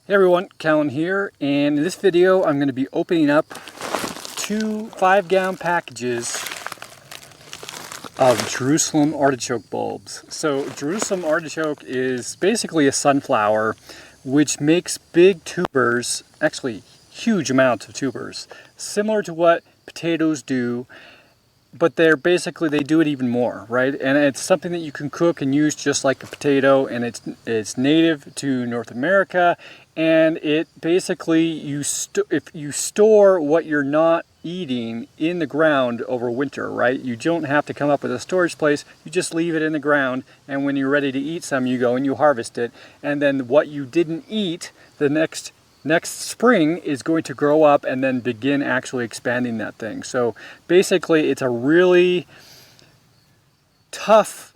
Hey everyone, Cahlen here, and in this video I'm going to be opening up two 5-gallon packages of Jerusalem Artichoke bulbs. So Jerusalem Artichoke is basically a sunflower which makes big tubers, actually huge amounts of tubers, similar to what potatoes do, but they do it even more, right? And it's something that you can cook and use just like a potato, and it's native to North America. And it basically, if you store what you're not eating in the ground over winter, right? You don't have to come up with a storage place. You just leave it in the ground, and when you're ready to eat some, you go and you harvest it. And then what you didn't eat the next spring is going to grow up and then begin actually expanding that thing. So basically, it's a really tough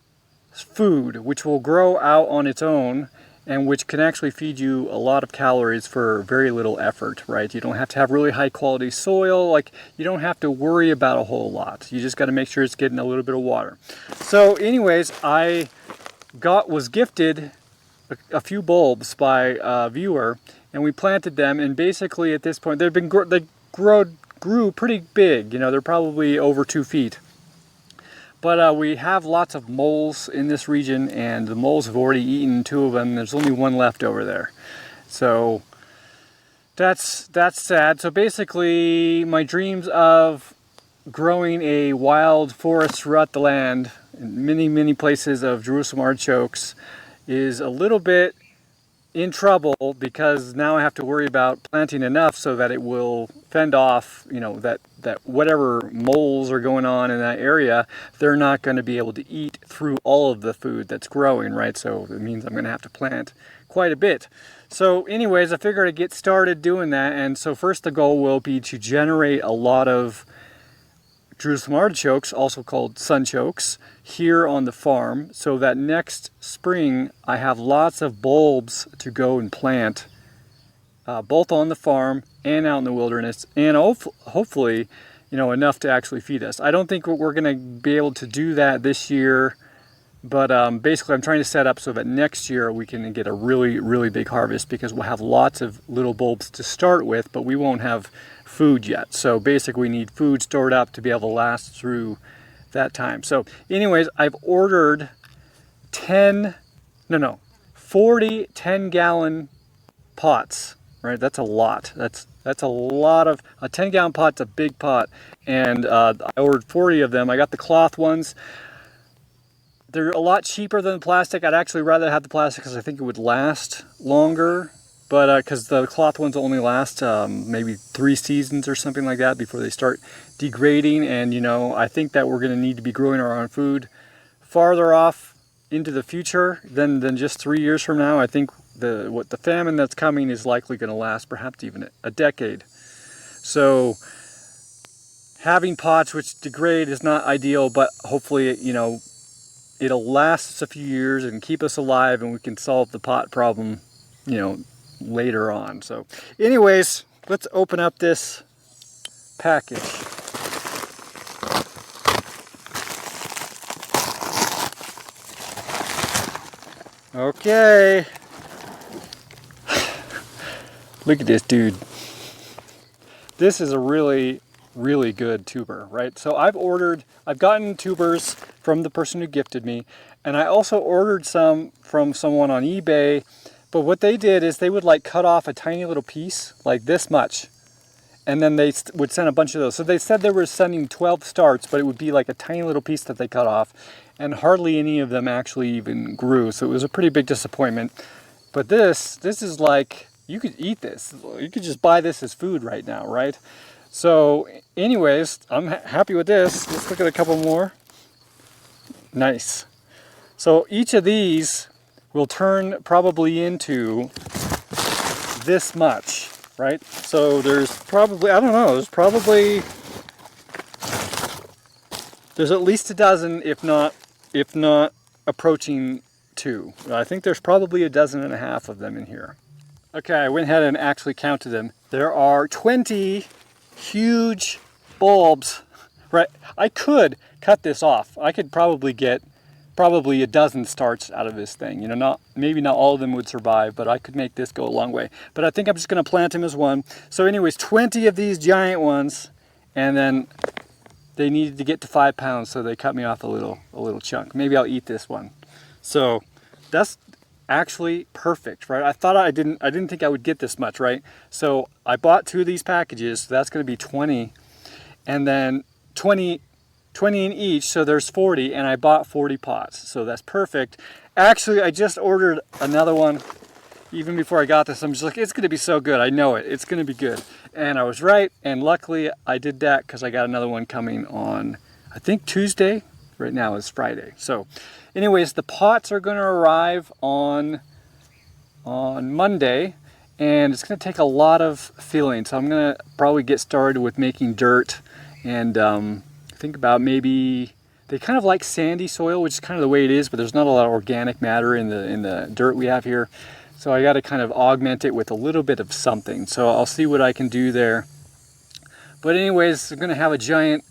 food which will grow out on its own, and which can actually feed you a lot of calories for very little effort, right? You don't have to have really high quality soil, like you don't have to worry about a whole lot. You just got to make sure it's getting a little bit of water. So anyways, I was gifted a few bulbs by a viewer, and we planted them, and basically at this point they grew pretty big. You know, they're probably over 2 feet. But we have lots of moles in this region, and the moles have already eaten 2 of them. There's only 1 left over there. So that's sad. So basically, my dreams of growing a wild forest throughout the land in many places of Jerusalem artichokes is a little bit in trouble, because now I have to worry about planting enough so that it will fend off, you know, that whatever moles are going on in that area, they're not going to be able to eat through all of the food that's growing, right? So it means I'm going to have to plant quite a bit. So anyways, I figured I'd get started doing that. And so first the goal will be to generate a lot of Jerusalem artichokes, also called sunchokes, here on the farm, so that next spring I have lots of bulbs to go and plant, both on the farm and out in the wilderness, and hopefully, you know, enough to actually feed us. I don't think we're going to be able to do that this year, but basically I'm trying to set up so that next year we can get a really big harvest, because we'll have lots of little bulbs to start with, but we won't have food yet. So basically we need food stored up to be able to last through that time. So anyways, I've ordered 40 10-gallon pots, right? That's a lot. That's a lot of, a 10-gallon pot's a big pot, and I ordered 40 of them. I got the cloth ones. They're a lot cheaper than the plastic. I'd actually rather have the plastic because I think it would last longer, but because the cloth ones only last maybe 3 seasons or something like that before they start degrading. And you know, I think that we're going to need to be growing our own food farther off into the future than just 3 years from now. I think the famine that's coming is likely going to last perhaps even a decade. So having pots which degrade is not ideal, but hopefully, you know, it'll last us a few years and keep us alive, and we can solve the pot problem, you know, later on. So anyways, let's open up this package. Okay. Look at this dude. This is a really good tuber, right? So I've gotten tubers from the person who gifted me, and I also ordered some from someone on eBay. But what they did is they would like cut off a tiny little piece, like this much, and then they would send a bunch of those. So they said they were sending 12 starts, but it would be like a tiny little piece that they cut off, and hardly any of them actually even grew. So it was a pretty big disappointment. But this is like, you could eat this. You could just buy this as food right now, right? So anyways, I'm happy with this. Let's look at a couple more. Nice. So each of these will turn probably into this much, right? So there's probably, I don't know, there's at least a dozen, if not approaching 2. I think there's probably 12.5 of them in here. Okay, I went ahead and actually counted them. There are 20 huge bulbs, right? I could cut this off. I could probably get probably a dozen starts out of this thing. You know, maybe not all of them would survive, but I could make this go a long way. But I think I'm just going to plant them as one. So anyways, 20 of these giant ones, and then they needed to get to 5 pounds, so they cut me off a little chunk. Maybe I'll eat this one. So that's actually perfect, right? I didn't think I would get this much, right? So I bought 2 of these packages, so that's going to be 20, and then 20 in each, so there's 40, and I bought 40 pots, so that's perfect. Actually, I just ordered another one even before I got this. I'm just like, it's going to be so good. I know it. It's going to be good. And I was right, and luckily I did that because I got another one coming on, I think, Tuesday. Right now is Friday. So anyways, the pots are going to arrive on Monday, and it's going to take a lot of filling. So I'm going to probably get started with making dirt, and think about maybe, they kind of like sandy soil, which is kind of the way it is, but there's not a lot of organic matter in the dirt we have here. So I got to kind of augment it with a little bit of something. So I'll see what I can do there. But anyways, I'm going to have a giant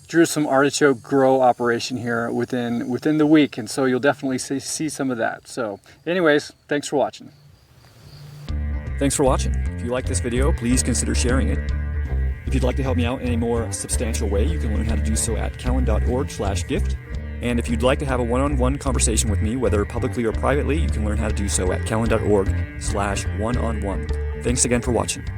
Jerusalem artichoke grow operation here within the week, and so you'll definitely see some of that. So anyways, thanks for watching. Thanks for watching. If you like this video, please consider sharing it. If you'd like to help me out in a more substantial way, you can learn how to do so at cahlen.org/gift. And if you'd like to have a one-on-one conversation with me, whether publicly or privately, you can learn how to do so at cahlen.org/one-on-one. Thanks again for watching.